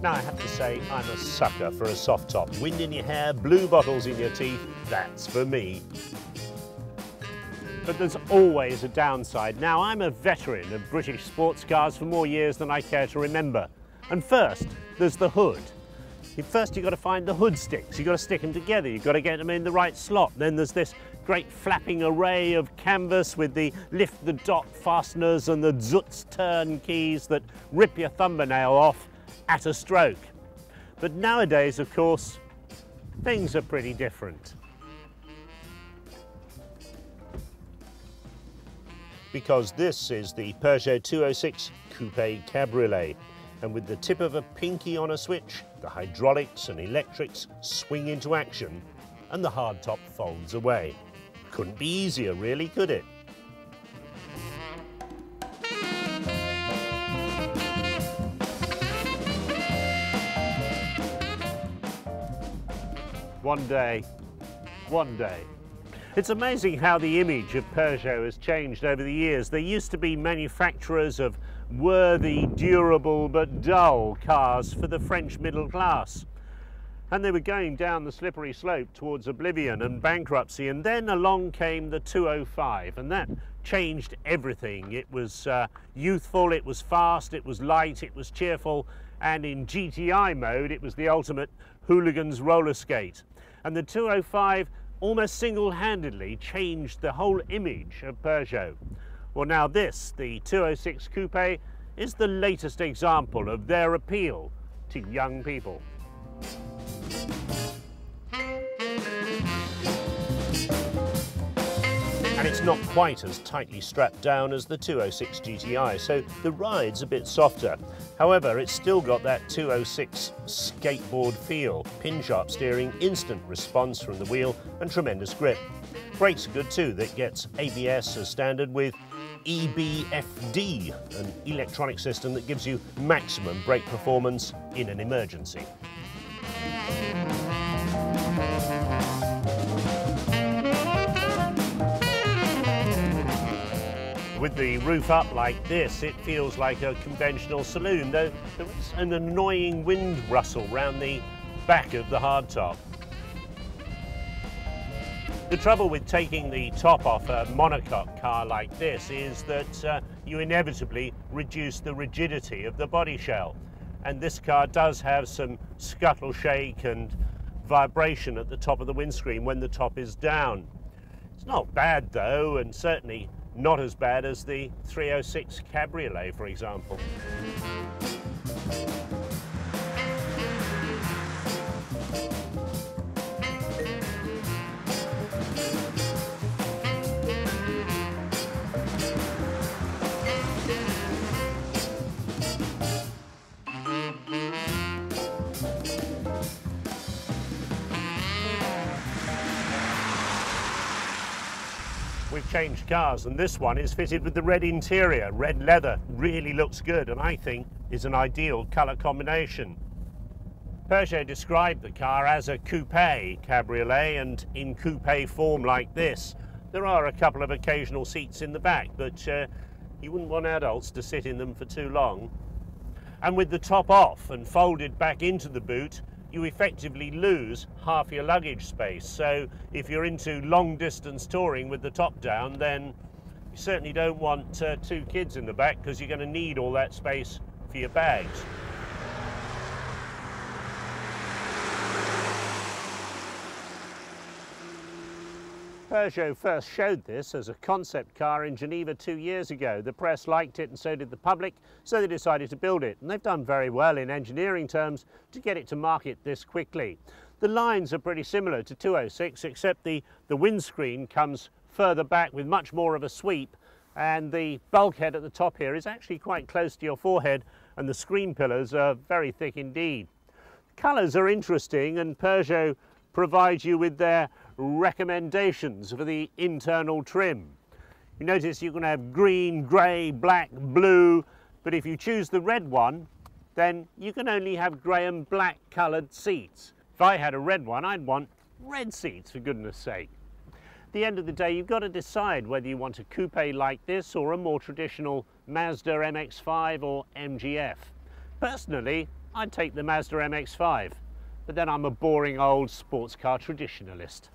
Now I have to say I'm a sucker for a soft top. Wind in your hair, blue bottles in your teeth, that's for me. But there's always a downside. Now I'm a veteran of British sports cars for more years than I care to remember. And first, there's the hood. First you've got to find the hood sticks, you've got to stick them together, you've got to get them in the right slot. Then there's this great flapping array of canvas with the lift the dot fasteners and the zutz turn keys that rip your thumbnail off at a stroke. But nowadays, of course, things are pretty different. Because this is the Peugeot 206 Coupe Cabriolet, and with the tip of a pinky on a switch, the hydraulics and electrics swing into action and the hardtop folds away. Couldn't be easier really, could it? One day. It's amazing how the image of Peugeot has changed over the years. They used to be manufacturers of worthy, durable but dull cars for the French middle class. And they were going down the slippery slope towards oblivion and bankruptcy, and then along came the 205, and that changed everything. It was youthful, it was fast, it was light, it was cheerful, and in GTI mode it was the ultimate hooligan's roller skate. And the 205 almost single-handedly changed the whole image of Peugeot. Well, now this, the 206 Coupe, is the latest example of their appeal to young people. And it's not quite as tightly strapped down as the 206 GTI, so the ride's a bit softer. However, it's still got that 206 skateboard feel, pin-sharp steering, instant response from the wheel, and tremendous grip. Brakes are good too. That gets ABS as standard with EBFD, an electronic system that gives you maximum brake performance in an emergency. With the roof up like this, it feels like a conventional saloon, though there is an annoying wind rustle round the back of the hardtop. The trouble with taking the top off a monocoque car like this is that you inevitably reduce the rigidity of the body shell. And this car does have some scuttle shake and vibration at the top of the windscreen when the top is down. It's not bad though, and certainly not as bad as the 306 Cabriolet, for example. We've changed cars, and this one is fitted with the red interior. Red leather really looks good, and I think is an ideal colour combination. Peugeot described the car as a coupe cabriolet, and in coupe form like this. There are a couple of occasional seats in the back, but you wouldn't want adults to sit in them for too long. And with the top off and folded back into the boot, you effectively lose half your luggage space. So if you're into long distance touring with the top down, then you certainly don't want two kids in the back, because you're going to need all that space for your bags. Peugeot first showed this as a concept car in Geneva 2 years ago. The press liked it and so did the public, so they decided to build it. And they've done very well in engineering terms to get it to market this quickly. The lines are pretty similar to 206, except the windscreen comes further back with much more of a sweep, and the bulkhead at the top here is actually quite close to your forehead, and the screen pillars are very thick indeed. Colours are interesting, and Peugeot provides you with their recommendations for the internal trim. You notice you can have green, grey, black, blue, but if you choose the red one, then you can only have grey and black coloured seats. If I had a red one, I'd want red seats, for goodness sake. At the end of the day, you've got to decide whether you want a coupe like this or a more traditional Mazda MX-5 or MGF. Personally, I'd take the Mazda MX-5, but then I'm a boring old sports car traditionalist.